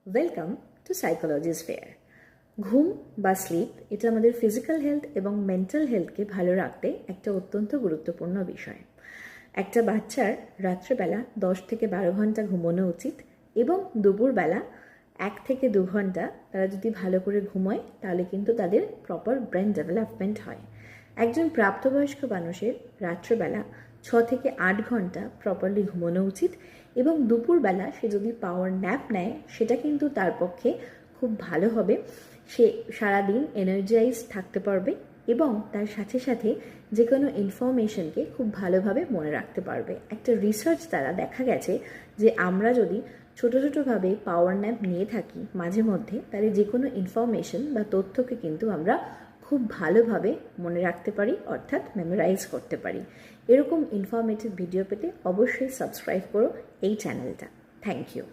Welcome to সাইকোলজিস fair. ঘুম বা slip এটা আমাদের ফিজিক্যাল হেলথ এবং মেন্টাল হেলথকে ভালো রাখতে একটা অত্যন্ত গুরুত্বপূর্ণ বিষয়। একটা বাচ্চার রাত্রেবেলা 10 থেকে 12 ঘন্টা ঘুমানো উচিত এবং দুপুরবেলা 1 থেকে 2 ঘন্টা তারা যদি ভালো করে ঘুমোয় তাহলে কিন্তু তাদের প্রপার ব্রেন ডেভেলপমেন্ট হয়। একজন প্রাপ্তবয়স্ক মানুষের রাত্রেবেলা 6 থেকে 8 ঘন্টা প্রপারলি ঘুমানো উচিত এবং দুপুরবেলা সে যদি পাওয়ার ন্যাপ নেয় সেটা কিন্তু তার পক্ষে খুব ভালো হবে। সে সারাদিন এনার্জাইজ থাকতে পারবে এবং তার সাথে সাথে যে কোনো ইনফরমেশনকে খুব ভালোভাবে মনে রাখতে পারবে। একটা রিসার্চ দ্বারা দেখা গেছে যে আমরা যদি ছোটো ছোটোভাবে পাওয়ার ন্যাপ নিয়ে থাকি মাঝে মধ্যে, তাহলে যে কোনো ইনফরমেশন বা তথ্যকে কিন্তু আমরা খুব ভালোভাবে মনে রাখতে পারি, অর্থাৎ মেমোরাইজ করতে পারি। এরকম ইনফরমেটিভ ভিডিও পেতে অবশ্যই সাবস্ক্রাইব করো এই চ্যানেলটা। Thank you.